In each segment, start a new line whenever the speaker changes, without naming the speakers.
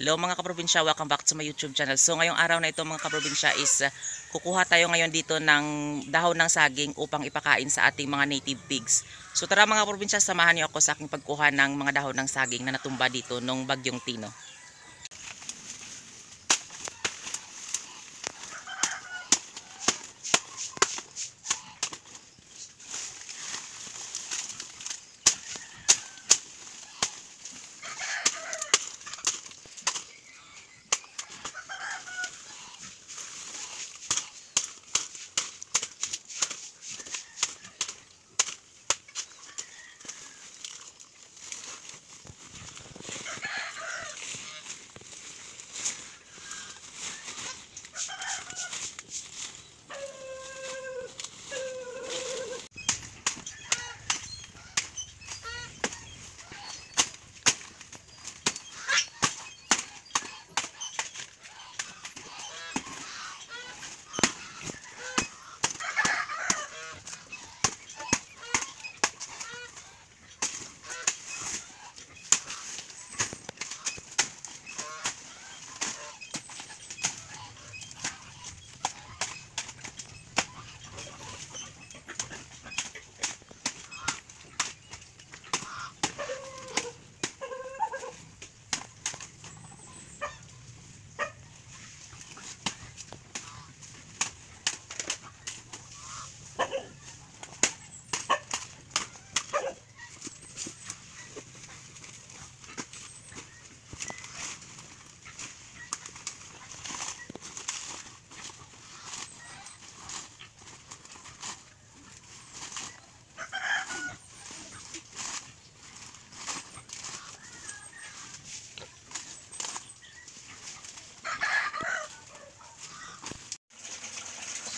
Hello mga kaprobinsya, welcome back to my YouTube channel. So ngayong araw na ito mga kaprobinsya is kukuha tayo ngayon dito ng dahon ng saging upang ipakain sa ating mga native pigs. So tara mga kaprobinsya, samahan niyo ako sa aking pagkuha ng mga dahon ng saging na natumba dito nung bagyong Tino.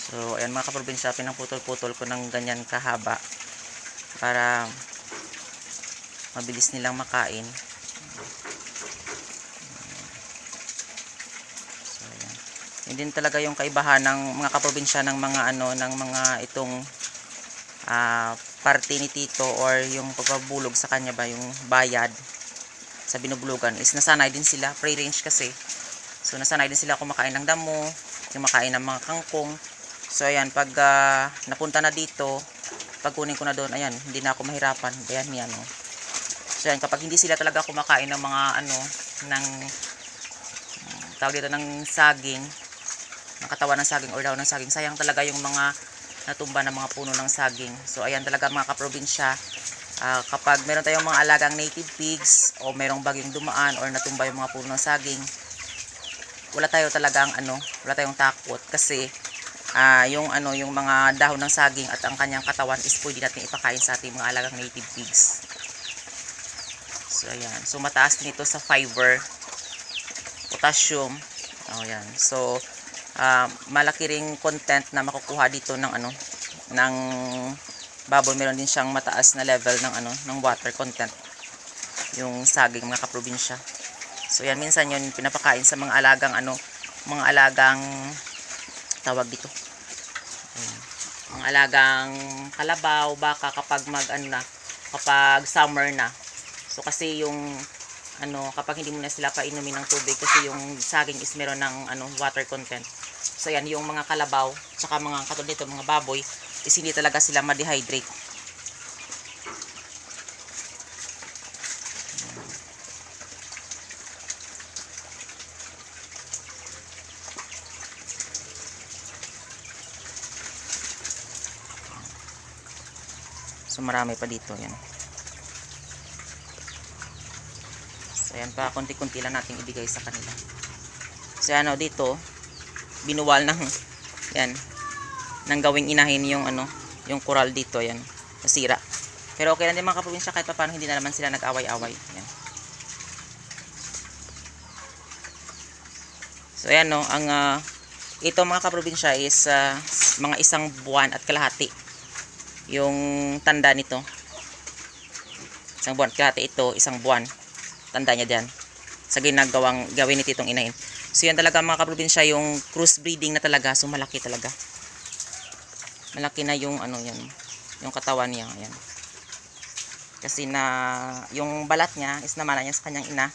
So ayan mga kaprobinsya, pinaputol-putol ko ng ganyan kahaba para mabilis nilang makain. So ayan. Yun din talaga yung kaibahan ng mga kaprobinsya ng mga ng mga itong parte ni Tito or yung pagbabulog sa kanya ba, yung bayad sa binubulugan is nasanay din sila, free range kasi. So nasanay din sila kumakain ng damo, kumakain ng mga kangkong. So ayan, pag napunta na dito, pag kunin ko na doon, ayan, hindi na ako mahirapan. Ayan yan, oh. So ayan, kapag hindi sila talaga kumakain ng mga ng tawag dito ng saging, ng katawan ng saging or dahon ng saging, sayang talaga yung mga natumba ng mga puno ng saging. So ayan talaga mga kaprobinsya, kapag meron tayong mga alagang native pigs o merong bagyong dumaan or natumba yung mga puno ng saging, wala tayong takot kasi yung mga dahon ng saging at ang kanyang katawan is pwede natin ipakain sa ating mga alagang native pigs. So ayan, so mataas din ito sa fiber, potassium. Ayan. So malaki ring content na makukuha dito ng ng baboy. Meron din siyang mataas na level ng water content yung saging mga kaprobinsya. So yan, minsan yun pinapakain sa mga alagang mga alagang tawag dito. Ayan. Mga alagang kalabaw, baka kapag kapag summer na. So kasi yung kapag hindi mo na sila painumin ng tubig kasi yung saging is meron ng water content. So yan, yung mga kalabaw, tsaka mga katulad nito, mga baboy, is hindi talaga sila ma-dehydrate. So marami pa dito, yan. So yan pa, konti-konti lang natin ibigay sa kanila. So yan, dito binuwal ng yan nang gawing inahin yung yung coral dito, yan, nasira. Pero okay lang din mga kaprobinsya, kahit pa paano hindi na naman sila nag-away-away. Yan. So yan, no, ang ito mga kaprobinsya is mga 1 buwan at kalahati yung tanda nito. 1 buwan at kalahati ito, 1 buwan tanda niya diyan sa gawin ni Titong inahin. So yan talaga mga kaprobinsya, yung crossbreeding na talaga. So malaki talaga, malaki na yung yung katawan niya. Ayan. Kasi na yung balat niya is namana niya sa kanyang ina.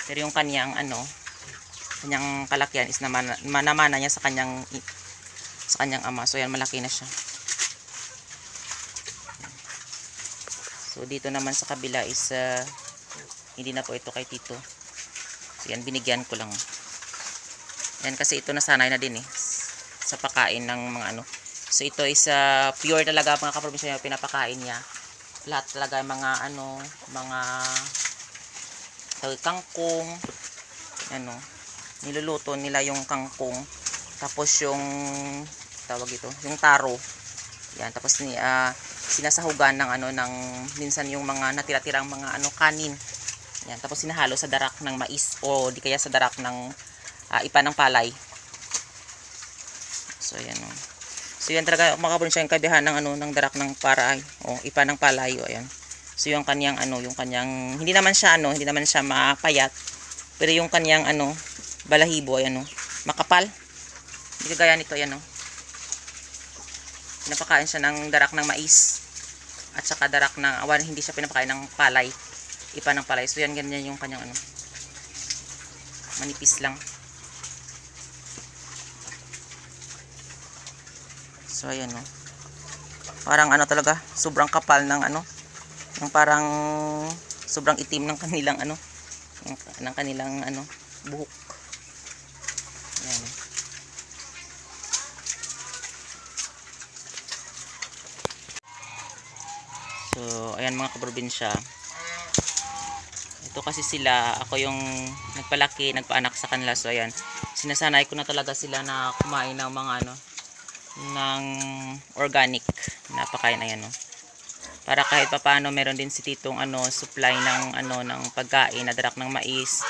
Pero yung kanyang kanyang kalakyan is namana niya sa kanyang ama. So yan, malaki na siya. So dito naman sa kabila is hindi na po ito kay Tito. So yan, binigyan ko lang. Yan, kasi ito nasanay na din sa pakain ng mga So ito is pure talaga mga kaprobinsya, yung pinapakain niya. Lahat talaga mga mga kangkong, niluluto nila yung kangkong. Tapos yung tawag ito, yung taro. Yan, tapos sinasahugan ng minsan yung mga natira-tirang mga kanin. Yan, tapos sinahalo sa darak ng mais o di kaya sa darak ng ipa ng palay. So yan So yan talaga mga kaprobinsya yung kabihan ng darak ng paray o ipa ng palay o ayan. So yung kanyang hindi naman siya mapayat, pero yung kanyang balahibo ay makapal. Hindi kagaya nito ayan Pinapakain siya ng darak ng mais at saka darak ng hindi siya pinapakain ng palay, ipa ng palay. So yan, ganyan yung kanyang manipis lang. So ayan parang talaga sobrang kapal ng yung parang sobrang itim ng kanilang ng kanilang buhok. Ayan. So ayan mga kaprobinsya, ito kasi sila, ako yung nagpalaki, nagpaanak sa kanila. So ayan, sinasanay ko na talaga sila na kumain ng mga ng organic na pakain. Ayan para kahit papaano meron din si Titong supply ng ng pagkain na darak ng mais.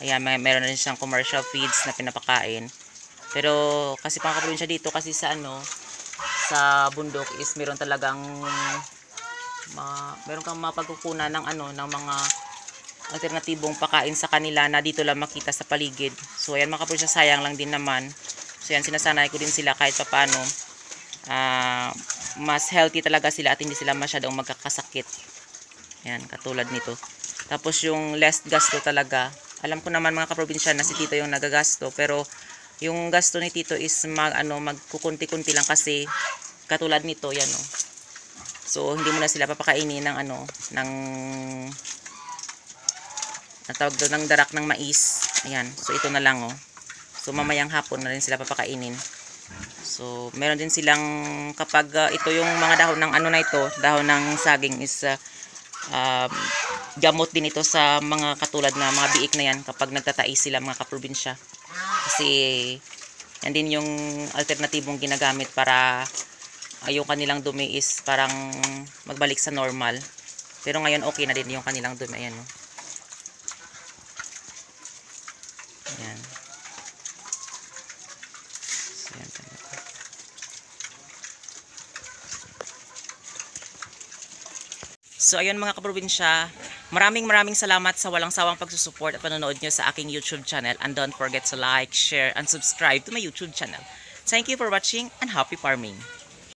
Ayan, meron din siyang commercial feeds na pinapakain. Pero kasi mga kaprobinsya dito kasi sa sa bundok is meron talagang meron kang mapagkukunan ng ng mga alternatibong pakain sa kanila na dito lang makita sa paligid. So ayan mga kaprobinsya, sayang lang din naman. So yan, sinasanay ko din sila kahit papaano mas healthy talaga sila at hindi sila masyadong magkakasakit. Yan, katulad nito. Tapos yung less gasto talaga. Alam ko naman mga kaprobinsya na si Tito yung nagagasto, pero yung gasto ni Tito is magkukunti-kunti lang kasi katulad nito, yan So hindi mo na sila papakainin ng tawag doon ng darak ng mais. Ayan, so ito na lang So mamayang hapon na rin sila papakainin. So meron din silang kapag ito yung mga dahon ng dahon ng saging is gamot din ito sa mga katulad na mga biik na yan kapag nagtatais sila mga kaprobinsya. Kasi yan din yung alternatibong ginagamit para yung kanilang dumi is parang magbalik sa normal. Pero ngayon okay na din yung kanilang dumi. Ayan Ayan. So, yan talaga. So ayun mga kaprobinsya, maraming salamat sa walang sawang pagsusupport at panonood nyo sa aking YouTube channel. And don't forget to like, share, and subscribe to my YouTube channel. Thank you for watching and happy farming!